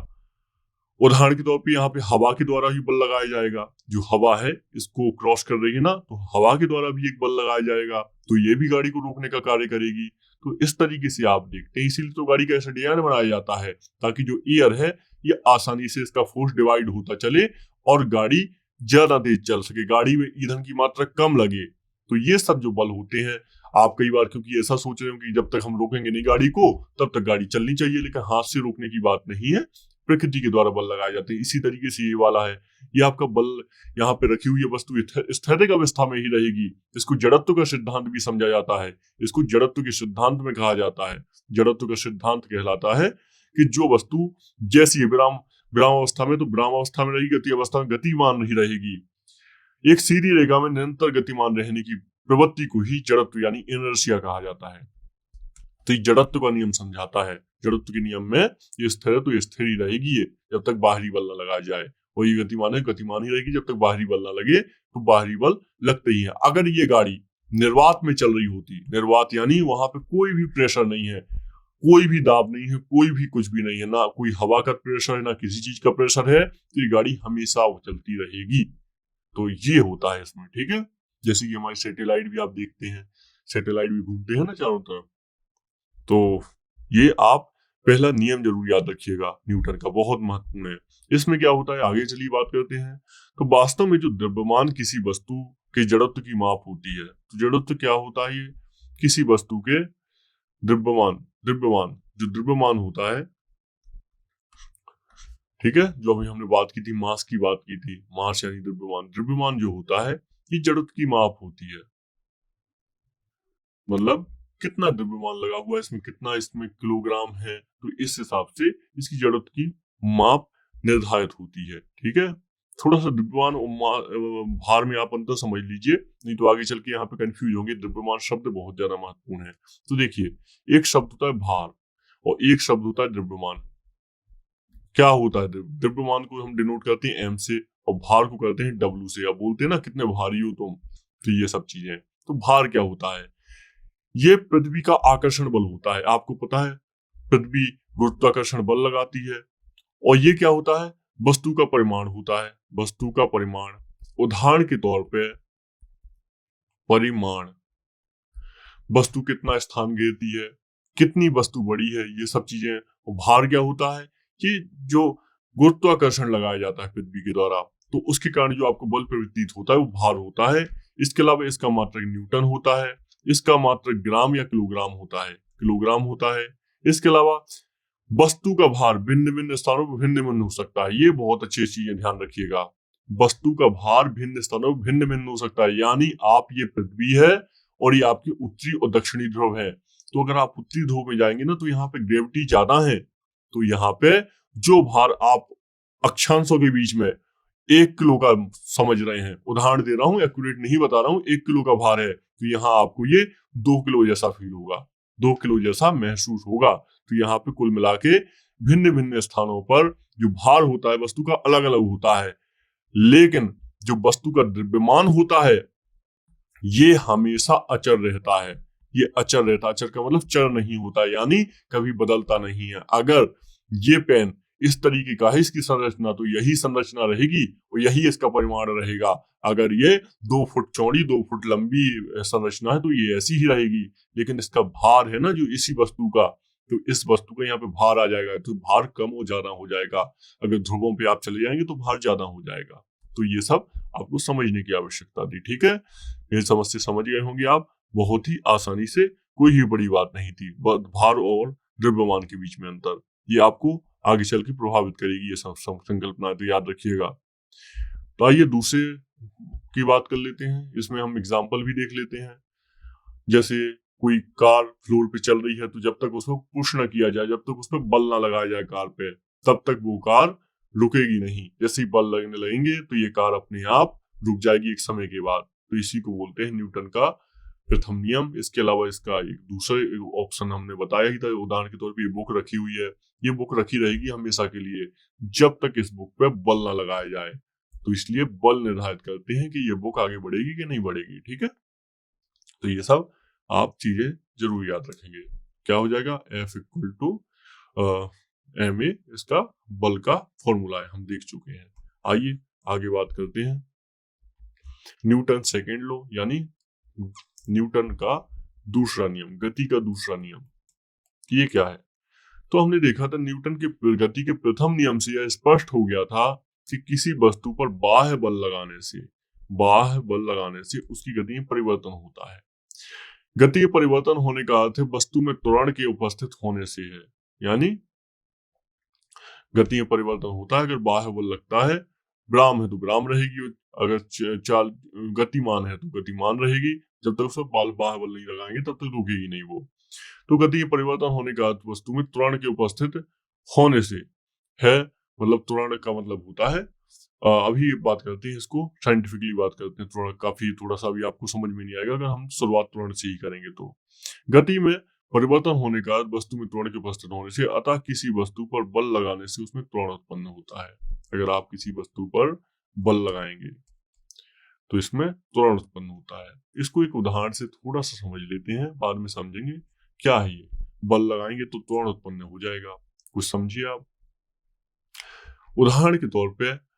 उदाहरण के तौर पे यहाँ पे हवा के द्वारा ही बल लगाया जाएगा, जो हवा है इसको क्रॉस कर रही है ना, तो हवा के द्वारा भी एक बल लगाया जाएगा, तो ये भी गाड़ी को रोकने का कार्य करेगी। तो इस तरीके से आप देखते हैं, इसीलिए तो गाड़ी का ऐसा डिजाइन बनाया जाता है ताकि जो एयर है ये आसानी से इसका फोर्स डिवाइड होता चले और गाड़ी ज्यादा तेज चल सके, गाड़ी में ईंधन की मात्रा कम लगे। तो ये सब जो बल होते हैं, आप कई बार क्योंकि ऐसा सोच रहे हो कि जब तक हम रोकेंगे नहीं गाड़ी को तब तक गाड़ी चलनी चाहिए, लेकिन हाथ से रोकने की बात नहीं है, प्रकृति के द्वारा बल लगाए जाते हैं। इसी तरीके से ये वाला है, ये आपका बल यहाँ पे रखी हुई है वस्तु स्थैतिक अवस्था में ही रहेगी। इसको जड़त्व का सिद्धांत भी समझा जाता है, इसको जड़त्व के सिद्धांत में कहा जाता है। जड़त्व का सिद्धांत कहलाता है कि जो वस्तु जैसी है विराम विराम अवस्था में तो विराम अवस्था में रहेगी, गति अवस्था में गतिमान नहीं रहेगी। एक सीधी रेखा में निरंतर गतिमान रहने की प्रवृत्ति को ही जड़त्व यानी इनर्शिया कहा जाता है। तो ये जड़त्व का नियम समझाता है। जड़त्व के नियम में ये स्थिर है तो ये स्थिर ही रहेगी ये, जब तक बाहरी बल न लगाया जाए। वही गतिमान है, गतिमान ही रहेगी जब तक बाहरी बल ना लगे, तो बाहरी बल लगते ही है। अगर ये गाड़ी निर्वात में चल रही होती, निर्वात यानी वहां पे कोई भी प्रेशर नहीं है, कोई भी दाब नहीं है, कोई भी कुछ भी नहीं है, ना कोई हवा का प्रेशर है ना किसी चीज का प्रेशर है, तो ये गाड़ी हमेशा चलती रहेगी। तो ये होता है इसमें, ठीक है। जैसे कि हमारी सैटेलाइट भी आप देखते हैं, सैटेलाइट भी घूमते हैं ना चारों तरफ। तो ये आप पहला नियम जरूर याद रखिएगा न्यूटन का, बहुत महत्वपूर्ण है। इसमें क्या होता है, आगे चलिए बात करते हैं। तो वास्तव में जो द्रव्यमान किसी वस्तु के जड़त्व की माप होती है, तो जड़त्व क्या होता है, किसी वस्तु के द्रव्यमान जो द्रव्यमान होता है, ठीक है, जो अभी हमने बात की थी, मास की बात की थी, मास यानी द्रव्यमान जो होता है ये जड़त्व की माप होती है। मतलब कितना द्रव्यमान लगा हुआ है इसमें, कितना इसमें किलोग्राम है, तो इस हिसाब से इसकी जड़त्व की माप निर्धारित होती है, ठीक है। थोड़ा सा द्रव्यमान और भार में आप अंतर समझ लीजिए, नहीं तो आगे चल के यहाँ पे कंफ्यूज होंगे। द्रव्यमान शब्द बहुत ज्यादा महत्वपूर्ण है। तो देखिए, एक शब्द होता है भार और एक शब्द होता है द्रव्यमान। क्या होता है, द्रव्यमान को हम डिनोट करते हैं एम से और भार को करते हैं डब्ल्यू से। अब बोलते हैं ना कितने भारी हो तुम, तो ये सब चीजें। तो भार क्या होता है, ये पृथ्वी का आकर्षण बल होता है। आपको पता है पृथ्वी गुरुत्वाकर्षण बल लगाती है। और ये क्या होता है, वस्तु का परिमाण होता है, वस्तु का परिमाण। उदाहरण के तौर पे परिमाण, वस्तु कितना स्थान घेरती है, कितनी वस्तु बड़ी है, ये सब चीजें। और भार क्या होता है कि जो गुरुत्वाकर्षण लगाया जाता है पृथ्वी के द्वारा, तो उसके कारण जो आपको बल प्रवृत्तित होता है वो भार होता है। इसके अलावा इसका मात्रक न्यूटन होता है, इसका मात्रक ग्राम या किलोग्राम होता है, किलोग्राम होता है। इसके अलावा वस्तु का भार भिन्न भिन्न स्थानों पर भिन्न भिन्न हो सकता है। ये बहुत अच्छी चीजें ध्यान रखिएगा, वस्तु का भार भिन्न स्थानों पर भिन्न भिन्न हो सकता है। यानी आप ये पृथ्वी है और ये आपके उत्तरी और दक्षिणी ध्रुव है। तो अगर आप उत्तरी ध्रुव में जाएंगे ना, तो यहाँ पे ग्रेविटी ज्यादा है, तो यहाँ पे जो भार आप अक्षांशों के बीच में 1 किलो का समझ रहे हैं, उदाहरण दे रहा हूं, एक्यूरेट नहीं बता रहा हूं, 1 किलो का भार है, तो यहाँ आपको ये 2 किलो जैसा फील होगा, 2 किलो जैसा महसूस होगा। तो यहाँ पे कुल मिला के भिन्न भिन्न स्थानों पर जो भार होता है वस्तु का अलग अलग होता है, लेकिन जो वस्तु का द्रव्यमान होता है ये हमेशा अचर रहता है। ये अचर रहता है, अचर का मतलब चर नहीं होता, यानी कभी बदलता नहीं है। अगर ये पेन इस तरीके का है इसकी संरचना, तो यही संरचना रहेगी और यही इसका परिमाण रहेगा। अगर ये 2 फुट चौड़ी 2 फुट लंबी संरचना है तो ये ऐसी ही रहेगी। लेकिन इसका भार है ना जो इसी वस्तु का, तो इस वस्तु का यहाँ पे भार आ जाएगा, तो भार कम और ज्यादा हो जाएगा। अगर ध्रुवों पे आप चले जाएंगे तो भार ज्यादा हो जाएगा। तो ये सब आपको समझने की आवश्यकता थी, ठीक है। ये समस्या समझ गए होंगे आप, बहुत ही आसानी से, कोई ही बड़ी बात नहीं थी। भार और द्रव्यमान के बीच में अंतर, ये आपको आगे चल के प्रभावित करेगी, ये संकल्पना, तो याद रखिएगा। तो आइए दूसरे की बात कर लेते हैं, इसमें हम एग्जाम्पल भी देख लेते हैं। जैसे कोई कार फ्लोर पे चल रही है, तो जब तक उसको पुश ना किया जाए, जब तक उसमें बल ना लगाया जाए कार पे, तब तक वो कार रुकेगी नहीं। जैसे ही बल लगने लगेंगे तो ये कार अपने आप रुक जाएगी एक समय के बाद। तो इसी को बोलते हैं न्यूटन का प्रथम नियम। इसके अलावा इसका एक दूसरा ऑप्शन हमने बताया ही था, उदाहरण के तौर पे ये बुक रखी हुई है, ये बुक रखी रहेगी हमेशा के लिए जब तक इस बुक पे बल ना लगाया जाए। तो इसलिए बल निर्धारित करते हैं कि ये बुक आगे बढ़ेगी कि नहीं बढ़ेगी, ठीक है। तो ये सब आप चीजें जरूर याद रखेंगे। क्या हो जाएगा, F = एम ए इसका बल का फॉर्मूला है, हम देख चुके हैं। आइए आगे बात करते हैं। न्यूटन सेकेंड लॉ यानी न्यूटन का दूसरा नियम, गति का दूसरा नियम, ये क्या है? तो हमने देखा था न्यूटन के गति के प्रथम नियम से यह स्पष्ट हो गया था कि किसी वस्तु पर बाह्य बल लगाने से उसकी गति में परिवर्तन होता है। गति के परिवर्तन होने का अर्थ है वस्तु में त्वरण के उपस्थित होने से है। यानी गति में परिवर्तन होता है, अगर बाह्य बल लगता है, विराम है तो विराम रहेगी, अगर चाल गतिमान है तो गतिमान रहेगी, जब तक उसमें बाह्य बल नहीं लगाएंगे तब तक रुकेगी नहीं वो। तो गति के परिवर्तन होने का अर्थ वस्तु में त्वरण के उपस्थित होने से है, मतलब त्वरण का मतलब होता है, अभी बात करते हैं इसको साइंटिफिकली बात करते हैं, त्वरण काफी थोड़ा सा अभी आपको समझ में नहीं आएगा अगर हम शुरुआत त्वरण से ही करेंगे। तो गति में परिवर्तन होने का अर्थ वस्तु में त्वरण के उपस्थित होने से, अतः किसी वस्तु पर बल लगाने से उसमें त्वरण उत्पन्न होता है। अगर आप किसी वस्तु पर बल लगाएंगे तो इसमें त्वरण उत्पन्न होता है। इसको एक उदाहरण से थोड़ा सा समझ लेते हैं, बाद में समझेंगे क्या है ये। बल लगाएंगे तो त्वरण उत्पन्न हो जाएगा, कुछ समझिए आप। उदाहरण के तौर पे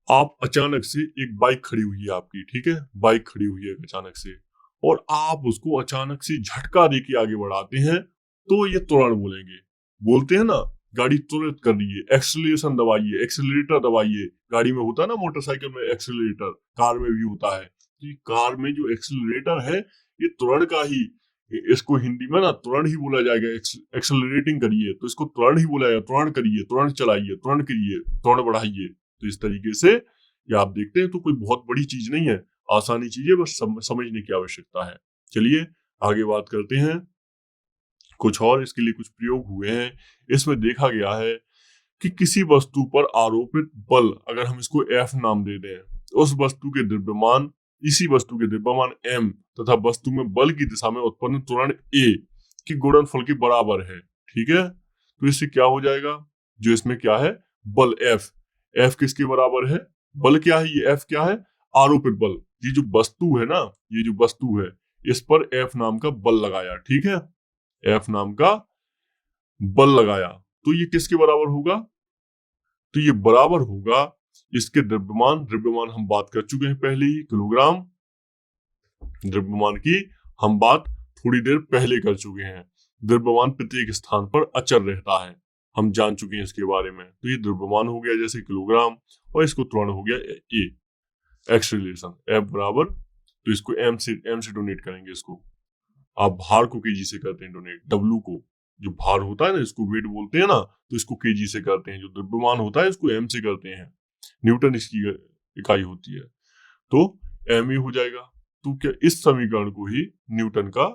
आप अचानक से, एक बाइक खड़ी हुई है आपकी, ठीक है, बाइक खड़ी हुई है अचानक से, और आप उसको अचानक से झटका दे के आगे बढ़ाते हैं, तो ये त्वरण बोलेंगे। बोलते हैं ना, गाड़ी तुरंत कर रही है, एक्सेलरेशन दबाइए, एक्सेलरेटर दबाइए। गाड़ी में होता है ना, मोटरसाइकिल में एक्सेलरेटर, कार में भी होता है। तो कार में जो एक्सेलरेटर है ये त्वरण का ही, इसको हिंदी में ना त्वरण ही बोला जाएगा। एक्सेलरेटिंग करिए तो इसको त्वरण ही बोला जाएगा। त्वरण करिए, त्वरण चलाइए, त्वरण करिए, त्वरण बढ़ाइए। तो इस तरीके से ये आप देखते हैं, तो कोई बहुत बड़ी चीज नहीं है, आसानी चीज है, बस समझने की आवश्यकता है। चलिए आगे बात करते हैं कुछ और, इसके लिए कुछ प्रयोग हुए हैं। इसमें देखा गया है कि किसी वस्तु पर आरोपित बल, अगर हम इसको F नाम दे दें, उस वस्तु के द्रव्यमान, इसी वस्तु के द्रव्यमान m तथा वस्तु में बल की दिशा में उत्पन्न त्वरण a के गुणनफल के बराबर है। ठीक है, तो इससे क्या हो जाएगा, जो इसमें क्या है, बल F किसके बराबर है, बल क्या है, ये F क्या है, आरोपित बल। ये जो वस्तु है ना, ये जो वस्तु है, इस पर F नाम का बल लगाया, ठीक है, F नाम का बल लगाया, तो ये किसके बराबर होगा, तो ये बराबर होगा इसके द्रव्यमान हम बात कर चुके हैं पहले ही, किलोग्राम। द्रव्यमान की हम बात थोड़ी देर पहले कर चुके हैं। द्रव्यमान प्रत्येक स्थान पर अचर रहता है, हम जान चुके हैं इसके बारे में। तो ये द्रव्यमान हो गया जैसे किलोग्राम, और इसको त्वरण हो गया ए, एक्सेलरेशन F बराबर, तो इसको m से डोनेट करेंगे। इसको आप भार को केजी से करते हैं डोनेट, W को, जो भार होता है ना, इसको वेट बोलते हैं ना, तो इसको केजी से करते हैं। जो द्रव्यमान होता है इसको m से करते हैं, न्यूटन इसकी इकाई होती है, तो m हो जाएगा। तो क्या इस समीकरण को ही न्यूटन का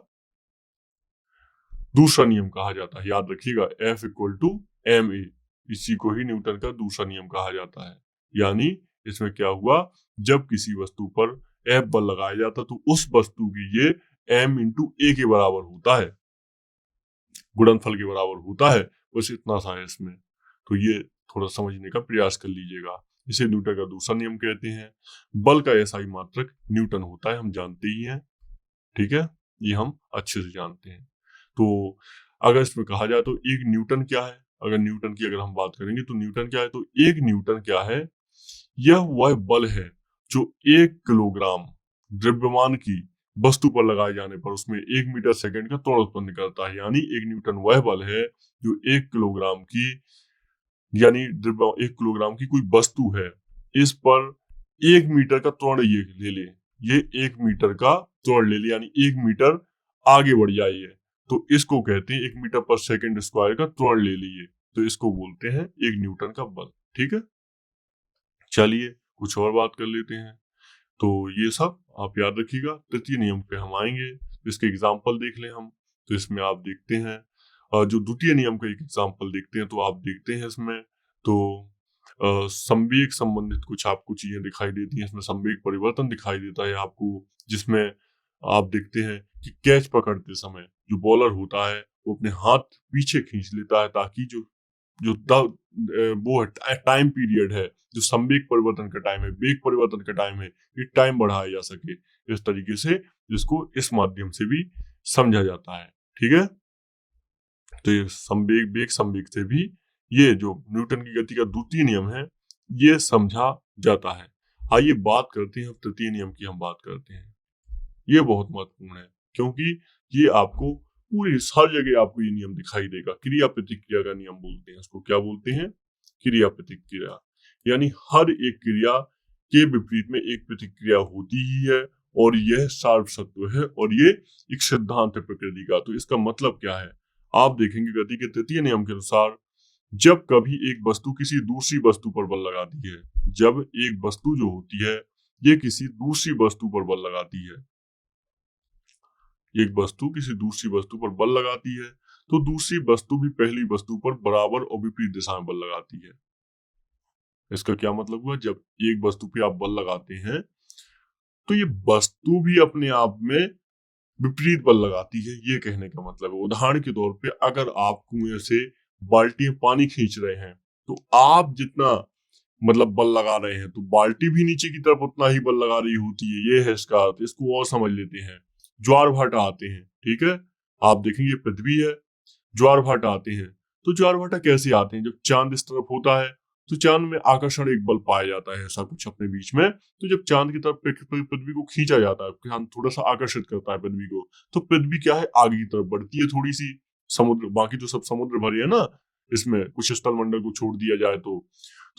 दूसरा नियम कहा जाता है, याद रखिएगा, F इक्वल टू ma, इसी को ही न्यूटन का दूसरा नियम कहा जाता है। यानी इसमें क्या हुआ, जब किसी वस्तु पर F बल लगाया जाता तो उस वस्तु की ये m इंटू a के बराबर होता है, गुणनफल के बराबर होता है। बस इतना सा है इसमें, तो ये थोड़ा समझने का प्रयास कर लीजिएगा। इसे न्यूटन का दूसरा नियम कहते हैं। बल का एसआई मात्रक न्यूटन होता है, हम जानते ही हैं, ठीक है, ये हम अच्छे से जानते हैं। तो अगर इसमें कहा जाए तो एक न्यूटन क्या है, अगर न्यूटन की अगर हम बात करेंगे तो न्यूटन क्या है, तो एक न्यूटन क्या है, यह वह बल है जो 1 किलोग्राम द्रव्यमान की वस्तु पर लगाए जाने पर उसमें 1 मीटर सेकंड का त्वरण उत्पन्न करता है। यानी 1 न्यूटन वह बल है जो 1 किलोग्राम की, यानी 1 किलोग्राम की कोई वस्तु है, इस पर 1 मीटर का त्वरण ये ले ले, ये 1 मीटर का त्वरण ले ले, यानी 1 मीटर आगे बढ़ जाइए, तो इसको कहते हैं 1 मीटर पर सेकंड स्क्वायर का त्वरण ले लिए, तो इसको बोलते हैं 1 न्यूटन का बल। ठीक है, चलिए कुछ और बात कर लेते हैं। तो ये सब आप याद रखिएगा। तृतीय नियम पे हम आएंगे, इसके एग्जाम्पल देख लें हम। तो इसमें आप देखते हैं, जो द्वितीय नियम का एक एग्जाम्पल देखते हैं, तो आप देखते हैं इसमें तो संवेग संबंधित कुछ आपको चीजें दिखाई देती हैं। इसमें संवेग परिवर्तन दिखाई देता है आपको, जिसमें आप देखते हैं कि कैच पकड़ते समय जो बॉलर होता है वो अपने हाथ पीछे खींच लेता है, ताकि जो वो टाइम पीरियड है, जो संवेग परिवर्तन का टाइम है, वेग परिवर्तन का टाइम है, ये टाइम बढ़ाया जा सके इस तरीके से, जिसको इस माध्यम से भी समझा जाता है। ठीक है, तो ये वेग संवेग से भी ये जो न्यूटन की गति का द्वितीय नियम है ये समझा जाता है। आइए बात करते हैं, अब तृतीय नियम की हम बात करते हैं। ये बहुत महत्वपूर्ण है क्योंकि ये आपको पूरी हर जगह आपको ये नियम दिखाई देगा। क्रिया प्रतिक्रिया का नियम बोलते हैं इसको। क्या बोलते हैं? क्रिया प्रतिक्रिया। यानी हर एक क्रिया के विपरीत में एक प्रतिक्रिया होती ही है और यह सार्वसत्व है और ये एक सिद्धांत है प्रकृति का। तो इसका मतलब क्या है? आप देखेंगे गति के तृतीय नियम के अनुसार जब कभी एक वस्तु किसी दूसरी वस्तु पर बल लगाती है, जब एक वस्तु जो होती है ये किसी दूसरी वस्तु पर बल लगाती है, एक वस्तु किसी दूसरी वस्तु पर बल लगाती है तो दूसरी वस्तु भी पहली वस्तु पर बराबर और विपरीत दिशा में बल लगाती है। इसका क्या मतलब हुआ? जब एक वस्तु पे आप बल लगाते हैं तो ये वस्तु भी अपने आप में विपरीत बल लगाती है, ये कहने का मतलब है। उदाहरण के तौर पे अगर आप कुएं से बाल्टी में पानी खींच रहे हैं तो आप जितना मतलब बल लगा रहे हैं तो बाल्टी भी नीचे की तरफ उतना ही बल लगा रही होती है। ये है इसका अर्थ। इसको और समझ लेते हैं। ज्वार भाटा आते हैं, ठीक है, आप देखेंगे पृथ्वी है, ज्वार भाटा आते हैं। तो ज्वार भाटा कैसे आते हैं? जब चांद इस तरफ होता है तो चांद में आकर्षण एक बल पाया जाता है, ऐसा कुछ अपने बीच में। तो जब चांद की तरफ पृथ्वी को खींचा जाता है, चांद थोड़ा सा आकर्षित करता है पृथ्वी को, तो पृथ्वी क्या है, आगे की तरफ बढ़ती है थोड़ी सी। समुद्र, बाकी तो सब समुद्र भरे है ना, इसमें कुछ स्थल मंडल को छोड़ दिया जाए तो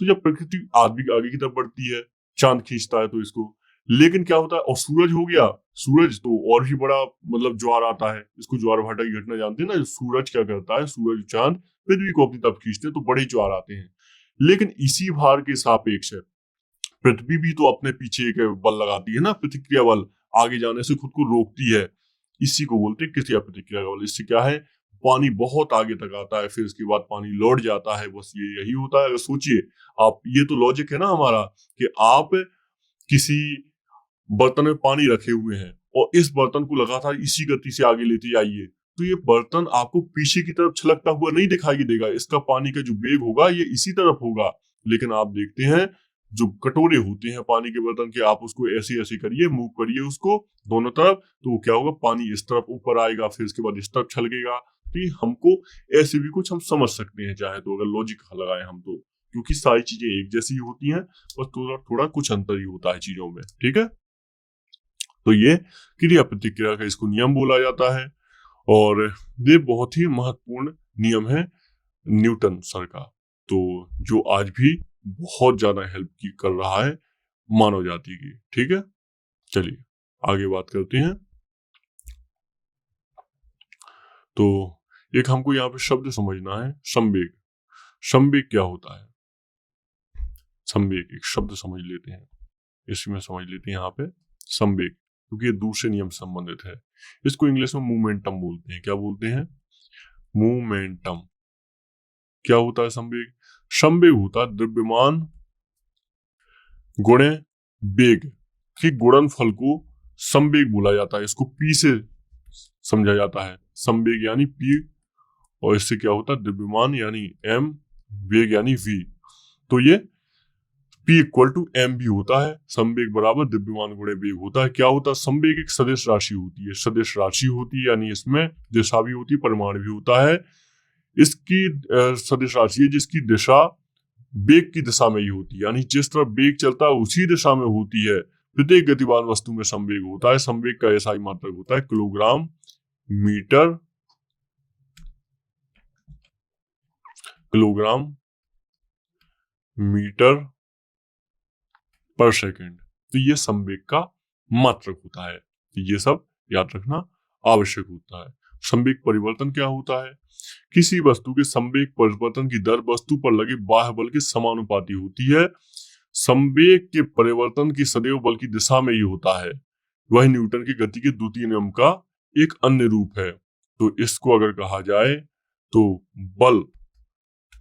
जब प्रकृति आगे की तरफ बढ़ती है, चांद खींचता है तो इसको। लेकिन क्या होता है, और सूरज हो गया, सूरज तो और भी बड़ा मतलब ज्वार आता है। इसको ज्वार भाटा की घटना जानते हैं ना। सूरज क्या करता है, सूरज चांद पृथ्वी को अपनी तरफ खींचते हैं तो बड़े ज्वार आते हैं। लेकिन इसी भार के सापेक्ष पृथ्वी भी तो अपने पीछे एक बल लगाती है ना, प्रतिक्रिया बल, आगे जाने से खुद को रोकती है। इसी को बोलते हैं क्रिया प्रतिक्रिया का बल। इससे क्या है, पानी बहुत आगे तक आता है, फिर उसके बाद पानी लौट जाता है। बस यही होता है। अगर सोचिए आप, ये तो लॉजिक है ना हमारा कि आप किसी बर्तन में पानी रखे हुए हैं और इस बर्तन को लगातार इसी गति से आगे लेते जाइए तो ये बर्तन आपको पीछे की तरफ छलकता हुआ नहीं दिखाई देगा। इसका पानी का जो वेग होगा ये इसी तरफ होगा। लेकिन आप देखते हैं जो कटोरे होते हैं पानी के बर्तन के, आप उसको ऐसे ऐसे करिए, मूव करिए उसको दोनों तरफ, तो क्या होगा, पानी इस तरफ ऊपर आएगा, फिर इसके बाद इस तरफ छलकेगा। तो ये हमको ऐसे भी कुछ हम समझ सकते हैं चाहे तो, अगर लॉजिक लगाए हम तो, क्योंकि सारी चीजें एक जैसी होती हैं, बस थोड़ा थोड़ा कुछ अंतर ही होता है चीजों में। ठीक है, तो ये क्रिया प्रतिक्रिया का इसको नियम बोला जाता है और ये बहुत ही महत्वपूर्ण नियम है न्यूटन सर का, तो जो आज भी बहुत ज्यादा हेल्प कर रहा है मानव जाति की। ठीक है, चलिए आगे बात करते हैं। तो एक हमको यहाँ पे शब्द समझना है, संवेग। संवेग क्या होता है? संवेग एक शब्द समझ लेते हैं, इसमें समझ लेते हैं यहाँ पे संवेग, क्योंकि ये दूसरे नियम से संबंधित है। इसको इंग्लिश में मोमेंटम बोलते हैं। क्या बोलते हैं? मोमेंटम। क्या होता है संवेग? संवेग होता है द्रव्यमान गुणे वेग के गुणनफल को संवेग बोला जाता है। इसको पी से समझा जाता है। संवेग यानी पी, और इससे क्या होता है, द्रव्यमान यानी एम, वेग यानी वी। तो ये P इक्वल टू एम भी होता है। संवेग बराबर द्रव्यमान गुणे वेग होता है। क्या होता है? संवेग एक सदिश राशि होती है। सदिश राशि होती है यानी इसमें दिशा भी होती है, परिमाण भी होता है। इसकी सदिश राशि है जिसकी दिशा वेग की दिशा में ही होती है, यानी जिस तरफ वेग चलता है उसी दिशा में होती है। प्रत्येक गतिमान वस्तु में संवेग होता है। संवेग का ऐसा ही मात्रक होता है किलोग्राम मीटर, किलोग्राम मीटर पर सेकंड। तो ये संवेग का मात्रक होता है। तो ये सब याद रखना आवश्यक होता है। संवेग परिवर्तन क्या होता है? किसी वस्तु के संवेग परिवर्तन की दर वस्तु पर लगे बाह्य बल के समानुपाती होती है। संवेग के परिवर्तन की सदैव बल की दिशा में ही होता है। वह न्यूटन की गति के द्वितीय नियम का एक अन्य रूप है। तो इसको अगर कहा जाए तो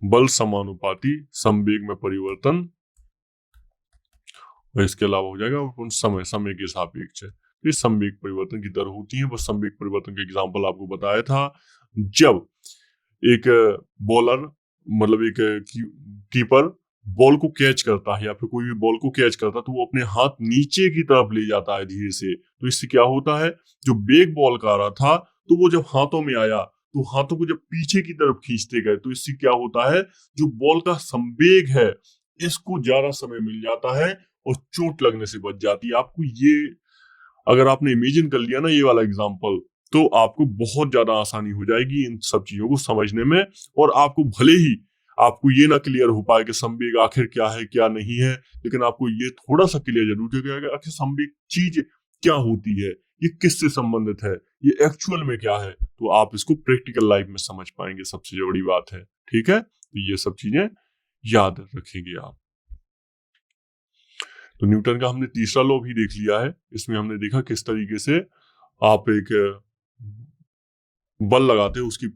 बल समानुपाती संवेग में परिवर्तन, और इसके अलावा हो जाएगा समय के सापेक्ष है। ये संवेग परिवर्तन की दर होती है। बस संवेग परिवर्तन का एग्जांपल आपको बताया था। जब एक बॉलर मतलब एक कीपर बॉल को कैच करता है या फिर कोई भी बॉल को कैच करता है तो वो अपने हाथ नीचे की तरफ ले जाता है धीरे से। तो इससे क्या होता है, जो वेग बॉल का आ रहा था तो वो जब हाथों में आया तो हाथों को जब पीछे की तरफ खींचते गए तो इससे क्या होता है, जो बॉल का संवेग है इसको ज्यादा समय मिल जाता है और चोट लगने से बच जाती है। आपको ये, अगर आपने इमेजिन कर लिया ना ये वाला एग्जाम्पल, तो आपको बहुत ज्यादा आसानी हो जाएगी इन सब चीजों को समझने में। और आपको भले ही आपको ये ना क्लियर हो पाए कि संवेग आखिर क्या है क्या नहीं है, लेकिन आपको ये थोड़ा सा क्लियर जरूर हो जाएगा आखिर संवेग चीज क्या होती है, ये किससे संबंधित है, ये एक्चुअल में क्या है। तो आप इसको प्रैक्टिकल लाइफ में समझ पाएंगे, सबसे बड़ी बात है। ठीक है, तो ये सब चीजें याद रखेंगे आप। तो न्यूटन का हमने तीसरा लॉ भी देख लिया है। इसमें हमने देखा किस तरीके से आप एक बल लगाते हो, उसकी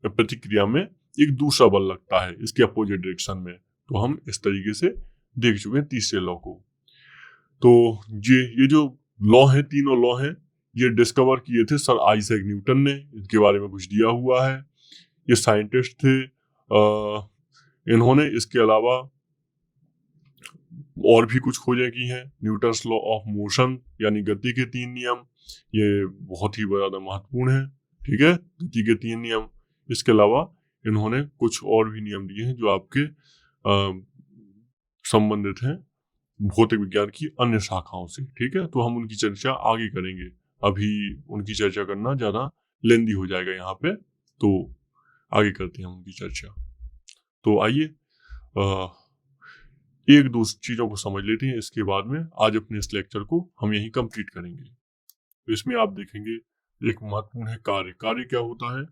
प्रतिक्रिया में एक दूसरा बल लगता है इसके अपोजिट डायरेक्शन में। तो हम इस तरीके से देख चुके हैं तीसरे लॉ को। तो ये जो लॉ है, तीनों लॉ हैं, ये डिस्कवर किए थे सर आइजैक न्यूटन ने। इनके बारे में कुछ दिया हुआ है, ये साइंटिस्ट थे। इन्होंने इसके अलावा और भी कुछ खोजें की हैं। न्यूटन्स लॉ ऑफ मोशन यानी गति के 3 नियम, ये बहुत ही ज्यादा महत्वपूर्ण है। ठीक है, गति के 3 नियम। इसके अलावा इन्होंने कुछ और भी नियम दिए हैं जो आपके संबंधित हैं भौतिक विज्ञान की अन्य शाखाओं से। ठीक है, तो हम उनकी चर्चा आगे करेंगे, अभी उनकी चर्चा करना ज्यादा लेंदी हो जाएगा यहाँ पे, तो आगे करते हैं हम उनकी चर्चा। तो आइए एक दो चीजों को समझ लेते हैं, इसके बाद में आज अपने इस लेक्चर को हम यहीं कंप्लीट करेंगे। तो इसमें आप देखेंगे एक महत्वपूर्ण है कार्य। कार्य क्या होता है,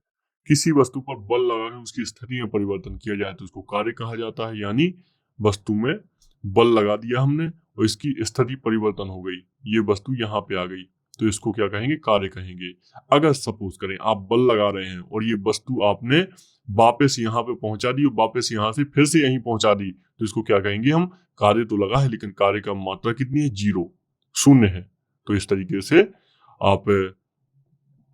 किसी वस्तु पर बल लगाकर उसकी स्थिति में परिवर्तन किया जाए तो उसको कार्य कहा जाता है। यानी वस्तु में बल लगा दिया हमने और इसकी स्थिति परिवर्तन हो गई, ये वस्तु यहाँ पे आ गई, तो इसको क्या कहेंगे, कार्य कहेंगे। अगर सपोज करें आप बल लगा रहे हैं और ये वस्तु आपने वापस यहाँ पे पहुंचा दी और वापस यहाँ से फिर से यहीं पहुंचा दी, तो इसको क्या कहेंगे हम, कार्य तो लगा है लेकिन कार्य का मात्रा कितनी है, 0, शून्य है। तो इस तरीके से आप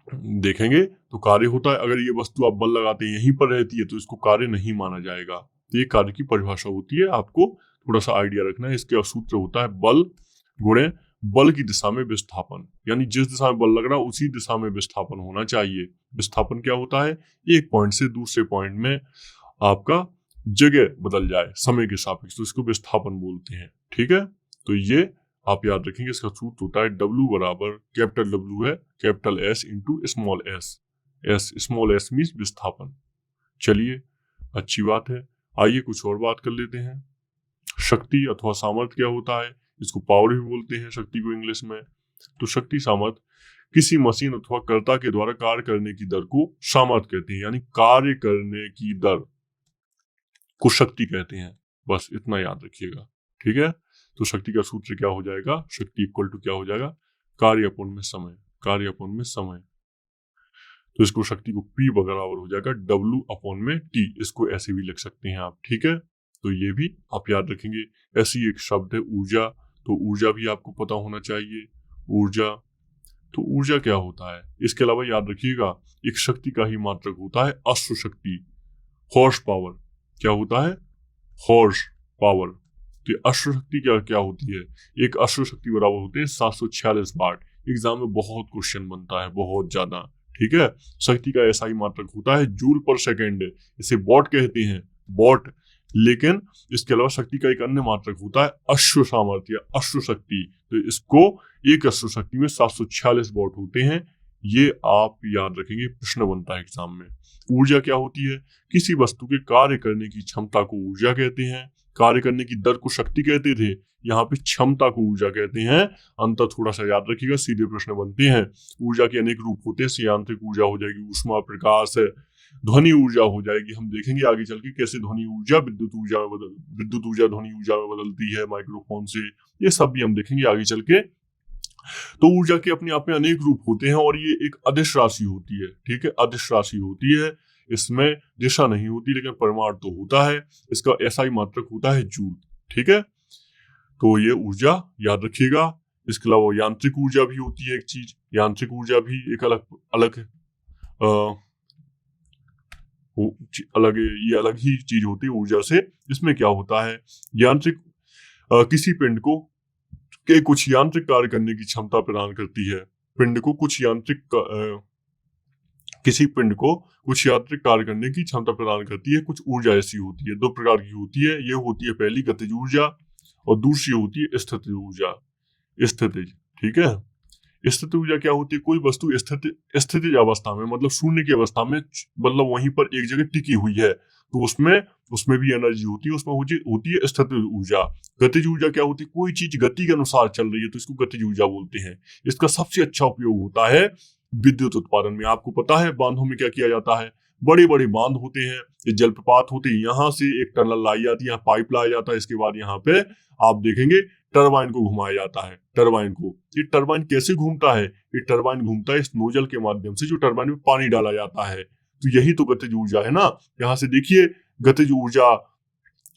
देखेंगे तो कार्य होता है। अगर ये वस्तु आप बल लगाते हैं यहीं पर रहती है तो इसको कार्य नहीं माना जाएगा। तो ये कार्य की परिभाषा होती है, आपको थोड़ा सा आइडिया रखना है। इसका सूत्र होता है बल गुणे बल की दिशा में विस्थापन, यानी जिस दिशा में बल लग रहा है उसी दिशा में विस्थापन होना चाहिए। विस्थापन क्या होता है, एक पॉइंट से दूसरे पॉइंट में आपका जगह बदल जाए समय के सापेक्ष, तो इसको विस्थापन बोलते हैं। ठीक है, तो ये आप याद रखेंगे। इसका सूत्र होता है W बराबर, कैपिटल W है capital S into small s। Small s means विस्थापन। चलिए, अच्छी बात है। आइए कुछ और बात कर लेते हैं। शक्ति अथवा सामर्थ्य क्या होता है, इसको पावर भी बोलते हैं शक्ति को इंग्लिश में। तो शक्ति सामर्थ्य किसी मशीन अथवा कर्ता के द्वारा कार्य करने की दर को सामर्थ्य कहते हैं, यानी कार्य करने की दर को शक्ति कहते हैं। बस इतना याद रखिएगा। ठीक है, तो शक्ति का सूत्र क्या हो जाएगा, शक्ति इक्वल टू क्या हो जाएगा, कार्य अपॉन में समय, कार्य अपॉन में समय। तो इसको शक्ति को P बराबर हो जाएगा W अपॉन में T, इसको ऐसे भी लिख सकते हैं आप। ठीक है, तो ये भी आप याद रखेंगे। ऐसी एक शब्द है ऊर्जा, तो ऊर्जा भी आपको पता होना चाहिए। ऊर्जा, तो ऊर्जा क्या होता है, इसके अलावा याद रखिएगा एक शक्ति का ही मात्रक होता है अश्व शक्ति, हॉर्स पावर। क्या होता है, हॉर्स पावर। तो अश्व शक्ति क्या क्या होती है, एक अश्व शक्ति बराबर होते हैं 746 वाट। एग्जाम में बहुत क्वेश्चन बनता है, बहुत ज्यादा। ठीक है, शक्ति का ऐसा ही मात्रक होता है जूल पर सेकेंड, इसे वॉट कहते हैं, वॉट। लेकिन इसके अलावा शक्ति का एक अन्य मात्रक होता है अश्व सामर्थ्य, अश्व शक्ति। तो इसको एक अश्व शक्ति में 746 वॉट होते हैं, ये आप याद रखेंगे, प्रश्न बनता है एग्जाम में। ऊर्जा क्या होती है, किसी वस्तु के कार्य करने की क्षमता को ऊर्जा कहते हैं। कार्य करने की दर को शक्ति कहते थे, यहाँ पे क्षमता को ऊर्जा कहते हैं। अंतर थोड़ा सा याद रखिएगा, सीधे प्रश्न बनते हैं। ऊर्जा के अनेक रूप होते हैं, यांत्रिक ऊर्जा हो जाएगी, ऊष्मा प्रकाश है, ध्वनि ऊर्जा हो जाएगी। हम देखेंगे आगे चल के कैसे ध्वनि ऊर्जा विद्युत ऊर्जा ध्वनि ऊर्जा में बदलती है माइक्रोफोन से, ये सब भी हम देखेंगे आगे चल के। तो ऊर्जा के अपने आप में अनेक रूप होते हैं और ये एक अदिश राशि होती है। ठीक है, अदिश राशि होती है, इसमें दिशा नहीं होती लेकिन परिमाण तो होता है। इसका ऐसा ही मात्रक होता है जूल। ठीक है, तो ये ऊर्जा याद रखिएगा। इसके अलावा यांत्रिक ऊर्जा भी होती है एक चीज, यांत्रिक ऊर्जा भी एक अलग ये अलग ही चीज होती है ऊर्जा से। इसमें क्या होता है, यांत्रिक किसी पिंड को के कुछ यांत्रिक कार्य करने की क्षमता प्रदान करती है। पिंड को कुछ यांत्रिक किसी पिंड को कुछ यांत्रिक कार्य करने की क्षमता प्रदान करती है। कुछ ऊर्जा ऐसी होती है, दो प्रकार की होती है। ये होती है पहली गतिज ऊर्जा और दूसरी होती है स्थितिज ऊर्जा। स्थितिज, ठीक है। स्थितिज ऊर्जा क्या होती है? कोई वस्तु स्थितिज अवस्था में, मतलब शून्य की अवस्था में, मतलब वहीं पर एक जगह टिकी हुई है, तो उसमें भी एनर्जी होती है, उसमें होती है स्थितिज ऊर्जा। गतिज ऊर्जा क्या होती है? कोई चीज गति के अनुसार चल रही है तो इसको गतिज ऊर्जा बोलते हैं। इसका सबसे अच्छा उपयोग होता है विद्युत उत्पादन में। आपको पता है बांधों में क्या किया जाता है? बड़े बड़े बांध होते हैं, ये जलप्रपात होते हैं, यहाँ से एक टनल लाई जाती है, यहाँ पाइप लाया जाता है, इसके बाद यहाँ पे आप देखेंगे टरबाइन को घुमाया जाता है। टरबाइन को, ये टरबाइन कैसे घूमता है? ये टरबाइन घूमता है इस नोजल के माध्यम से, जो टरबाइन में पानी डाला जाता है। तो यही तो गतिज ऊर्जा है ना। यहाँ से देखिए गतिज ऊर्जा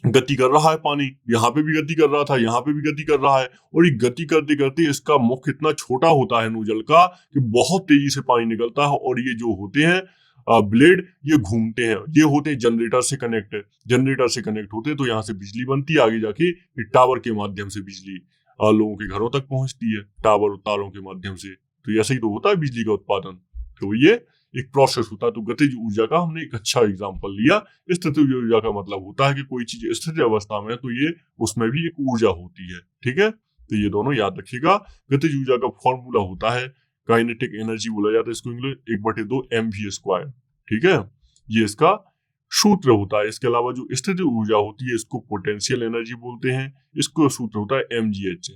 गति कर रहा है, पानी यहाँ पे भी गति कर रहा था, यहाँ पे भी गति कर रहा है, और ये गति करते करते इसका मुख इतना छोटा होता है नोजल का कि बहुत तेजी से पानी निकलता है, और ये जो होते हैं ब्लेड, ये घूमते हैं। ये होते हैं जनरेटर से कनेक्ट होते हैं, तो यहाँ से बिजली बनती है। आगे जाके टावर के माध्यम से बिजली लोगों के घरों तक पहुंचती है, टावर और तारों के माध्यम से। तो ऐसे ही तो होता है बिजली का उत्पादन। तो ये एक प्रोसेस होता है। तो गतिज ऊर्जा का हमने एक अच्छा एग्जांपल लिया। स्थितिज ऊर्जा का मतलब होता है कि कोई चीज स्थिर अवस्था में है तो ये उसमें भी एक ऊर्जा होती है, ठीक है। तो ये दोनों याद रखिएगा। गतिज ऊर्जा का फॉर्मूला होता है, काइनेटिक एनर्जी बोला जाता है इसको, इंग्लिश 1/2 mv², ठीक है। ये इसका सूत्र होता है। इसके अलावा जो स्थितिज ऊर्जा होती है इसको पोटेंशियल एनर्जी बोलते हैं। इसको सूत्र होता है mgh।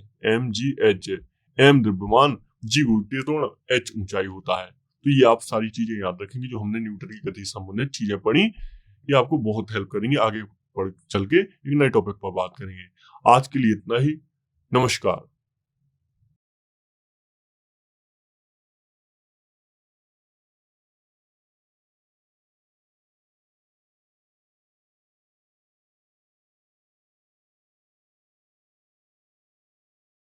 m द्रव्यमान, g गुरुत्वीय त्वरण, h ऊंचाई होता है। तो ये आप सारी चीजें याद रखेंगे जो हमने न्यूटन की गति से संबंधित चीजें पढ़ी, ये आपको बहुत हेल्प करेंगे। आगे चल के एक नए टॉपिक पर बात करेंगे। आज के लिए इतना ही। नमस्कार।